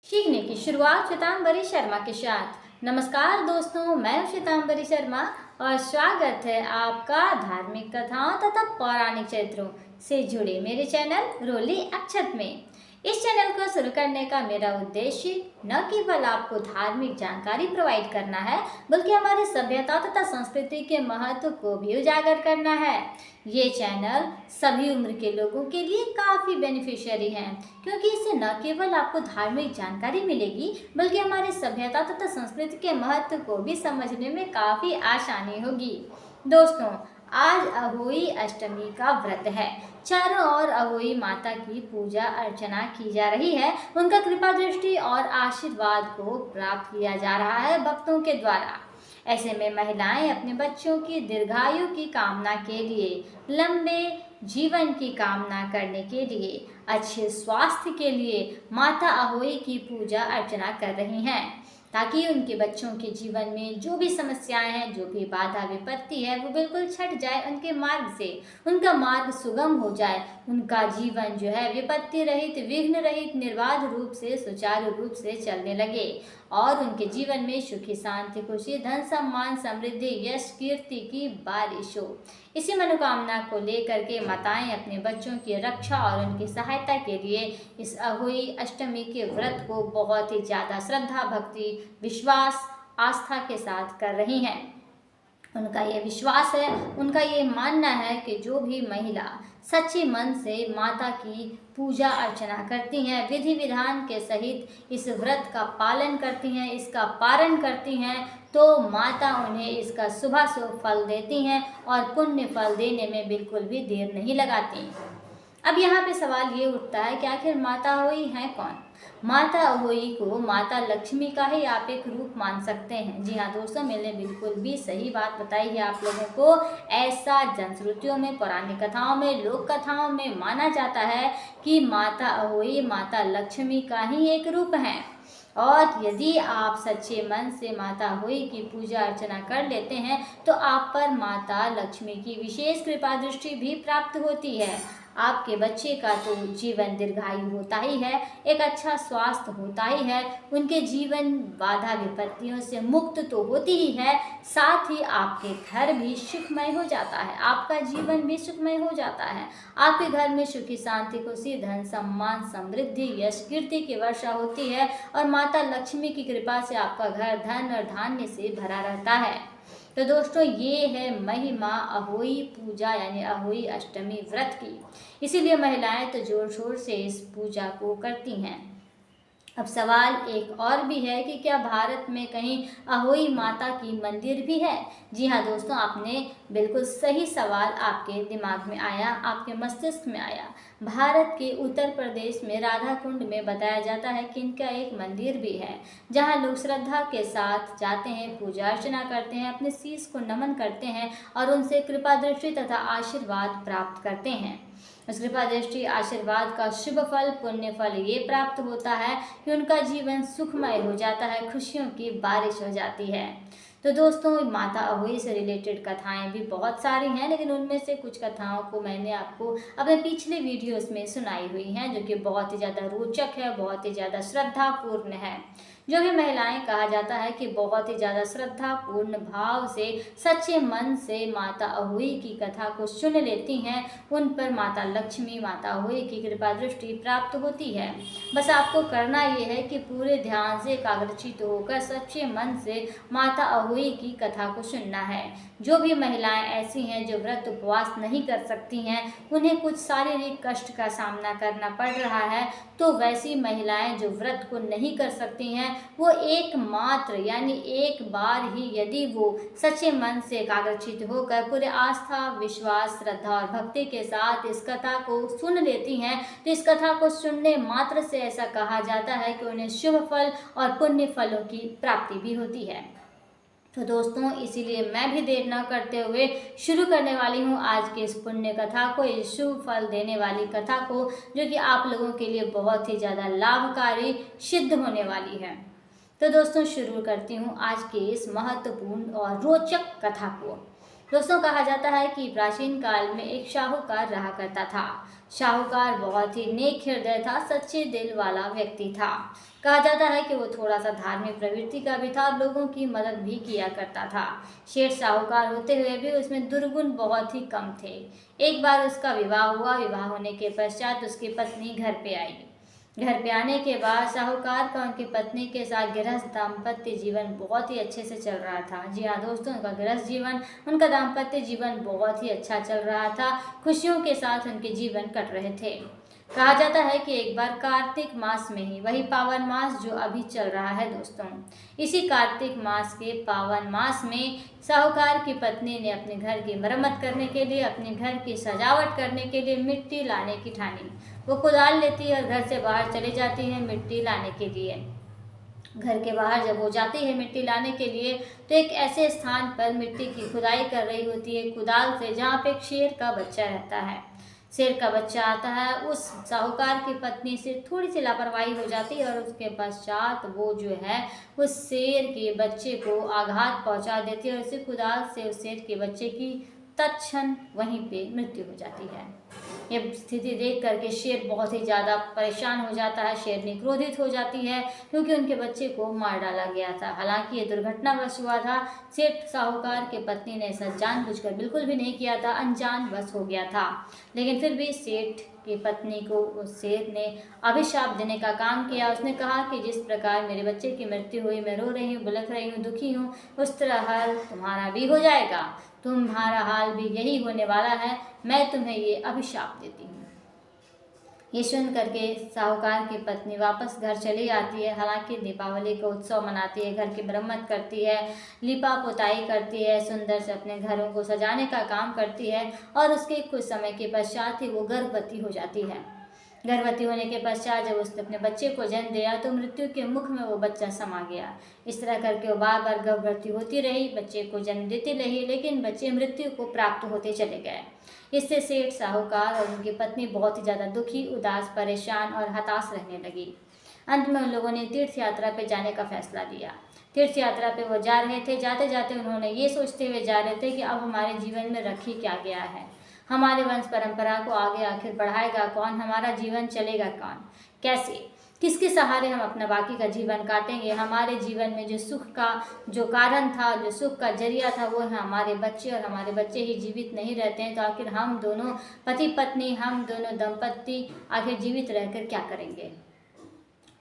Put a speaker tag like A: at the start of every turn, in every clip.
A: सीखने की शुरुआत श्वेतांबरी शर्मा के साथ। नमस्कार दोस्तों, मैं हूं श्वेतांबरी शर्मा और स्वागत है आपका धार्मिक कथाओं तथा पौराणिक चरित्रों से जुड़े मेरे चैनल रोली अक्षत में। इस चैनल को शुरू करने का मेरा उद्देश्य न केवल आपको धार्मिक जानकारी प्रोवाइड करना है, बल्कि हमारी सभ्यता तथा संस्कृति के महत्व को भी उजागर करना है। ये चैनल सभी उम्र के लोगों के लिए काफ़ी बेनिफिशियरी है, क्योंकि इससे न केवल आपको धार्मिक जानकारी मिलेगी, बल्कि हमारी सभ्यता तथा संस्कृति के महत्व को भी समझने में काफ़ी आसानी होगी। दोस्तों, आज अहोई अष्टमी का व्रत है। चारों ओर अहोई माता की पूजा अर्चना की जा रही है। उनका कृपा दृष्टि और आशीर्वाद को प्राप्त किया जा रहा है भक्तों के द्वारा। ऐसे में महिलाएं अपने बच्चों की दीर्घायु की कामना के लिए, लंबे जीवन की कामना करने के लिए, अच्छे स्वास्थ्य के लिए माता अहोई की पूजा अर्चना कर रही हैं, ताकि उनके बच्चों के जीवन में जो भी समस्याएं हैं, जो भी बाधा विपत्ति है, वो बिल्कुल छट जाए उनके मार्ग से, उनका मार्ग सुगम हो जाए, उनका जीवन जो है विपत्ति रहित, विघ्न रहित, निर्बाध रूप से, सुचारू रूप से चलने लगे और उनके जीवन में सुखी, शांति, खुशी, धन, सम्मान, समृद्धि, यश, कीर्ति की बारिश हो। इसी मनोकामना को लेकर के माताएं अपने बच्चों की रक्षा और उनकी सहायता के लिए इस अहोई अष्टमी के व्रत को बहुत ही ज़्यादा श्रद्धा, भक्ति, विश्वास, आस्था के साथ कर रही हैं। उनका ये विश्वास है, उनका ये मानना है कि जो भी महिला सच्चे मन से माता की पूजा अर्चना करती हैं, विधि विधान के सहित इस व्रत का पालन करती हैं, इसका पारण करती हैं, तो माता उन्हें इसका शुभाशुभ फल देती हैं और पुण्य फल देने में बिल्कुल भी देर नहीं लगाती। अब यहाँ पे सवाल ये उठता है कि आखिर माता अहोई हैं कौन? माता अहोई को माता लक्ष्मी का ही आप एक रूप मान सकते हैं। जी हाँ दोस्तों, मैंने बिल्कुल भी सही बात बताई है आप लोगों को। ऐसा जनश्रुतियों में, पौराणिक कथाओं में, लोक कथाओं में माना जाता है कि माता अहोई माता लक्ष्मी का ही एक रूप है। और यदि आप सच्चे मन से माता अहोई की पूजा अर्चना कर लेते हैं, तो आप पर माता लक्ष्मी की विशेष कृपा दृष्टि भी प्राप्त होती है। आपके बच्चे का तो जीवन दीर्घायु होता ही है, एक अच्छा स्वास्थ्य होता ही है, उनके जीवन बाधा विपत्तियों से मुक्त तो होती ही है, साथ ही आपके घर भी सुखमय हो जाता है, आपका जीवन भी सुखमय हो जाता है। आपके घर में सुखी, शांति, खुशी, धन, सम्मान, समृद्धि, यश, कीर्ति की वर्षा होती है और माता लक्ष्मी की कृपा से आपका घर धन और धान्य से भरा रहता है। तो दोस्तों, ये है महिमा अहोई पूजा यानी अहोई अष्टमी व्रत की। इसीलिए महिलाएं तो जोर शोर से इस पूजा को करती हैं। अब सवाल एक और भी है कि क्या भारत में कहीं अहोई माता की मंदिर भी है? जी हाँ दोस्तों, आपने बिल्कुल सही सवाल आपके दिमाग में आया, आपके मस्तिष्क में आया। भारत के उत्तर प्रदेश में राधा कुंड में बताया जाता है कि इनका एक मंदिर भी है, जहाँ लोग श्रद्धा के साथ जाते हैं, पूजा अर्चना करते हैं, अपने शीश को नमन करते हैं और उनसे कृपा दृष्टि तथा आशीर्वाद प्राप्त करते हैं। उस कृपा दृष्टि आशीर्वाद का शुभ फल, पुण्य फल ये प्राप्त होता है कि उनका जीवन सुखमय हो जाता है, खुशियों की बारिश हो जाती है। तो दोस्तों, माता अहोई से रिलेटेड कथाएं भी बहुत सारी हैं, लेकिन उनमें से कुछ कथाओं को मैंने आपको अपने पिछले वीडियोस में सुनाई हुई हैं, जो कि बहुत ही ज़्यादा रोचक है, बहुत ही ज़्यादा श्रद्धापूर्ण है। जो भी महिलाएं कहा जाता है कि बहुत ही ज़्यादा श्रद्धापूर्ण भाव से, सच्चे मन से माता अहोई की कथा को सुन लेती हैं, उन पर माता लक्ष्मी, माता अहोई की कृपा दृष्टि प्राप्त होती है। बस आपको करना ये है कि पूरे ध्यान से एकाग्रचित्त होकर सच्चे मन से माता अहोई की कथा को सुनना है। जो भी महिलाएं ऐसी हैं जो व्रत उपवास नहीं कर सकती हैं, उन्हें कुछ शारीरिक कष्ट का सामना करना पड़ रहा है, तो वैसी महिलाएं जो व्रत को नहीं कर सकती हैं, वो एकमात्र यानी एक बार ही यदि वो सच्चे मन से एकाग्रचित्त होकर पूरे आस्था, विश्वास, श्रद्धा और भक्ति के साथ इस कथा को सुन लेती हैं, तो इस कथा को सुनने मात्र से ऐसा कहा जाता है कि उन्हें शुभ फल और पुण्य फलों की प्राप्ति भी होती है। तो दोस्तों, इसीलिए मैं भी देर न करते हुए शुरू करने वाली हूँ आज की इस पुण्य कथा को, इस शुभ फल देने वाली कथा को, जो कि आप लोगों के लिए बहुत ही ज़्यादा लाभकारी सिद्ध होने वाली है। तो दोस्तों, शुरू करती हूँ आज की इस महत्वपूर्ण और रोचक कथा को। दोस्तों, कहा जाता है कि प्राचीन काल में एक शाहूकार रहा करता था। शाहूकार बहुत ही नेक हृदय था, सच्चे दिल वाला व्यक्ति था। कहा जाता है कि वो थोड़ा सा धार्मिक प्रवृत्ति का भी था और लोगों की मदद भी किया करता था। शेठ साहूकार होते हुए भी उसमें दुर्गुण बहुत ही कम थे। एक बार उसका विवाह हुआ। विवाह होने के पश्चात उसकी पत्नी घर पे आई। घर पे आने के बाद साहूकार का उनकी पत्नी के साथ गृहस्थ दाम्पत्य जीवन बहुत ही अच्छे से चल रहा था। जी हाँ दोस्तों, उनका गृहस्थ जीवन, उनका दाम्पत्य जीवन बहुत ही अच्छा चल रहा था। खुशियों के साथ उनके जीवन कट रहे थे। कहा जाता है कि एक बार कार्तिक मास में ही, वही पावन मास जो अभी चल रहा है दोस्तों, इसी कार्तिक मास के पावन मास में साहूकार की पत्नी ने अपने घर की मरम्मत करने के लिए, अपने घर की सजावट करने के लिए मिट्टी लाने की ठानी। वो कुदाल लेती है और घर से बाहर चली जाती है मिट्टी लाने के लिए। घर के बाहर जब वो जाती है मिट्टी लाने के लिए, तो एक ऐसे स्थान पर मिट्टी की खुदाई कर रही होती है कुदाल से, जहाँ पे एक शेर का बच्चा रहता है। शेर का बच्चा आता है, उस साहूकार की पत्नी से थोड़ी सी लापरवाही हो जाती है और उसके पश्चात वो जो है उस शेर के बच्चे को आघात पहुंचा देती है और उसी कुदाल से उस शेर के बच्चे की तत्क्षण वहीं पे मृत्यु हो जाती है। ये स्थिति देख करके शेर बहुत ही ज़्यादा परेशान हो जाता है। शेरनी क्रोधित हो जाती है क्योंकि उनके बच्चे को मार डाला गया था। हालांकि ये दुर्घटनावश हुआ था। सेठ साहूकार के पत्नी ने ऐसा जानबूझकर बिल्कुल भी नहीं किया था, अनजानवश हो गया था। लेकिन फिर भी सेठ की पत्नी को उस शेर ने अभिशाप देने का काम किया। उसने कहा कि जिस प्रकार मेरे बच्चे की मृत्यु हुई, मैं रो रही हूँ, बिलख रही हूँ, दुखी हूँ, उस तरह हाल तुम्हारा भी हो जाएगा। तुम्हारा हाल भी यही होने वाला है। मैं तुम्हें ये अभिशाप देती हूँ। ये सुन करके साहूकार की पत्नी वापस घर चली आती है। हालांकि दीपावली का उत्सव मनाती है, घर की मरम्मत करती है, लिपा पोताई करती है, सुंदर से अपने घरों को सजाने का काम करती है और उसके कुछ समय के पश्चात ही वो गर्भवती हो जाती है। गर्भवती होने के पश्चात जब उसने अपने बच्चे को जन्म दिया तो मृत्यु के मुख में वो बच्चा समा गया। इस तरह करके वो बार बार गर्भवती होती रही, बच्चे को जन्म देती रही, लेकिन बच्चे मृत्यु को प्राप्त होते चले गए। इससे सेठ साहूकार और उनकी पत्नी बहुत ही ज़्यादा दुखी, उदास, परेशान और हताश रहने लगी। अंत में उन लोगों ने तीर्थ यात्रा पर जाने का फैसला लिया। तीर्थ यात्रा पे वो जा रहे थे। जाते जाते उन्होंने ये सोचते हुए जा रहे थे कि अब हमारे जीवन में रखी क्या गया है, हमारे वंश परंपरा को आगे आखिर बढ़ाएगा कौन, हमारा जीवन चलेगा कौन, कैसे, किसके सहारे हम अपना बाकी का जीवन काटेंगे। हमारे जीवन में जो सुख का जो कारण था, जो सुख का जरिया था, वो है हमारे बच्चे, और हमारे बच्चे ही जीवित नहीं रहते हैं तो आखिर हम दोनों पति पत्नी, हम दोनों दंपत्ति आखिर जीवित रहकर क्या करेंगे।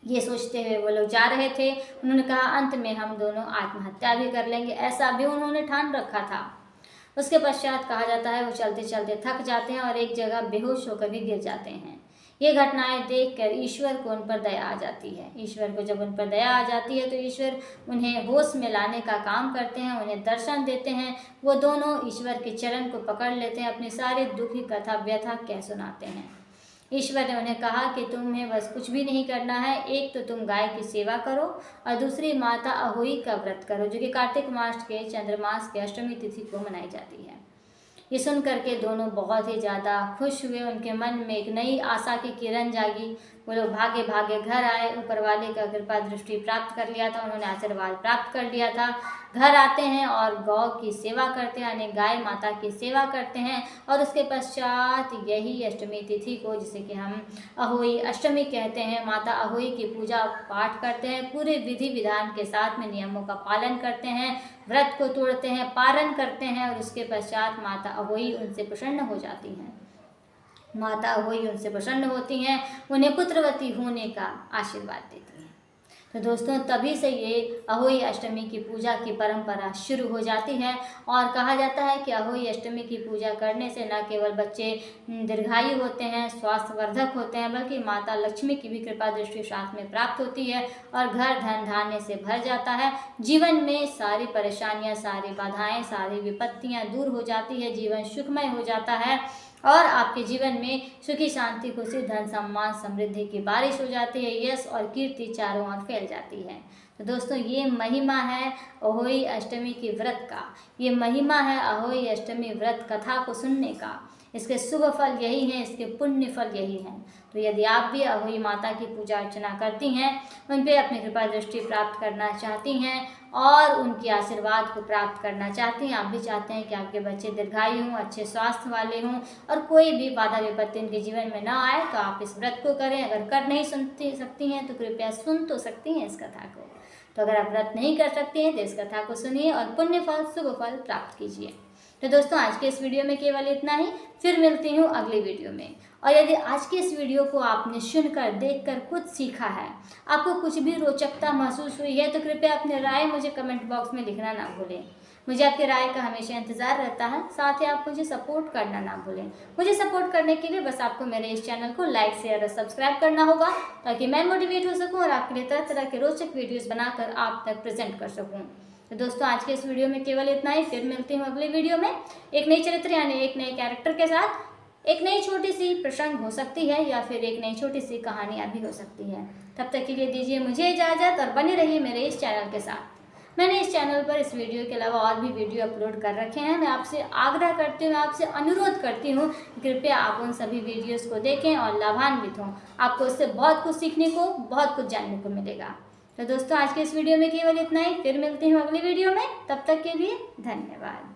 A: ये सोचते हुए वो लोग जा रहे थे। उन्होंने कहा अंत में हम दोनों आत्महत्या भी कर लेंगे, ऐसा भी उन्होंने ठान रखा था। उसके पश्चात कहा जाता है वो चलते चलते थक जाते हैं और एक जगह बेहोश होकर भी गिर जाते हैं। ये घटनाएं देखकर ईश्वर को उन पर दया आ जाती है। ईश्वर को जब उन पर दया आ जाती है तो ईश्वर उन्हें होश में लाने का काम करते हैं, उन्हें दर्शन देते हैं। वो दोनों ईश्वर के चरण को पकड़ लेते हैं, अपनी सारी दुखी कथा व्यथा कह सुनाते हैं। ईश्वर ने उन्हें कहा कि तुम्हें बस कुछ भी नहीं करना है, एक तो तुम गाय की सेवा करो और दूसरी माता अहोई का व्रत करो, जो कि कार्तिक मास के चंद्रमास के अष्टमी तिथि को मनाई जाती है। ये सुन करके दोनों बहुत ही ज़्यादा खुश हुए। उनके मन में एक नई आशा की किरण जागी। वो लोग भागे भागे घर आए। ऊपर वाले का कृपा दृष्टि प्राप्त कर लिया था, उन्होंने आशीर्वाद प्राप्त कर लिया था। घर आते हैं और गौ की सेवा करते हैं, यानी गाय माता की सेवा करते हैं। और उसके पश्चात यही अष्टमी तिथि को, जिसे कि हम अहोई अष्टमी कहते हैं, माता अहोई की पूजा पाठ करते हैं। पूरे विधि विधान के साथ में नियमों का पालन करते हैं, व्रत को तोड़ते हैं, पारण करते हैं और उसके पश्चात माता अहोई उनसे प्रसन्न हो जाती हैं। माता अहोई उनसे प्रसन्न होती हैं, उन्हें पुत्रवती होने का आशीर्वाद देती हैं। तो दोस्तों, तभी से ये अहोई अष्टमी की पूजा की परंपरा शुरू हो जाती है। और कहा जाता है कि अहोई अष्टमी की पूजा करने से न केवल बच्चे दीर्घायु होते हैं, स्वास्थ्यवर्धक होते हैं, बल्कि माता लक्ष्मी की भी कृपा दृष्टि साथ में प्राप्त होती है और घर धन धान्य से भर जाता है। जीवन में सारी परेशानियां, सारी बाधाएं, सारी विपत्तियां दूर हो जाती है, जीवन सुखमय हो जाता है और आपके जीवन में सुखी शांति खुशी धन सम्मान समृद्धि की बारिश हो जाती है। यश और कीर्ति चारों ओर फैल जाती है। तो दोस्तों, ये महिमा है अहोई अष्टमी की व्रत का, ये महिमा है अहोई अष्टमी व्रत कथा को सुनने का। इसके शुभ फल यही हैं, इसके पुण्य फल यही हैं। तो यदि आप भी अहोई माता की पूजा अर्चना करती हैं, उन पर अपनी कृपा दृष्टि प्राप्त करना चाहती हैं और उनके आशीर्वाद को प्राप्त करना चाहती हैं, आप भी चाहते हैं कि आपके बच्चे दीर्घायु हों, अच्छे स्वास्थ्य वाले हों और कोई भी बाधा विपत्ति उनके जीवन में ना आए, तो आप इस व्रत को करें। अगर कर नहीं सकती हैं तो कृपया सुन तो सकती हैं इस कथा को। तो अगर आप व्रत नहीं कर सकती हैं तो इस कथा को सुनिए और पुण्य फल शुभ फल प्राप्त कीजिए। तो दोस्तों आज के इस वीडियो में केवल इतना ही, फिर मिलती हूँ अगली वीडियो में। और यदि आज के इस वीडियो को आपने सुनकर देखकर कुछ सीखा है, आपको कुछ भी रोचकता महसूस हुई है, तो कृपया अपनी राय मुझे कमेंट बॉक्स में लिखना ना भूलें। मुझे आपकी राय का हमेशा इंतज़ार रहता है। साथ ही आप मुझे सपोर्ट करना ना भूलें। मुझे सपोर्ट करने के लिए बस आपको मेरे इस चैनल को लाइक शेयर और सब्सक्राइब करना होगा, ताकि मैं मोटिवेट हो सकूं और आपके लिए तरह तरह के रोचक वीडियोस बनाकर आप तक प्रेजेंट कर सकूं। तो दोस्तों आज के इस वीडियो में केवल इतना ही, फिर मिलती हूँ अगले वीडियो में एक नई चरित्र यानी एक नए कैरेक्टर के साथ। एक नई छोटी सी प्रसंग हो सकती है या फिर एक नई छोटी सी कहानियाँ भी हो सकती है। तब तक के लिए दीजिए मुझे इजाज़त और बने रहिए मेरे इस चैनल के साथ। मैंने इस चैनल पर इस वीडियो के अलावा और भी वीडियो अपलोड कर रखे हैं। मैं आपसे आग्रह करती हूँ, आपसे अनुरोध करती हूँ, कृपया आप उन सभी वीडियोस को देखें और लाभान्वित हों। आपको उससे बहुत कुछ सीखने को, बहुत कुछ जानने को मिलेगा। तो दोस्तों आज के इस वीडियो में केवल इतना ही, फिर मिलते हैं अगली वीडियो में। तब तक के लिए धन्यवाद।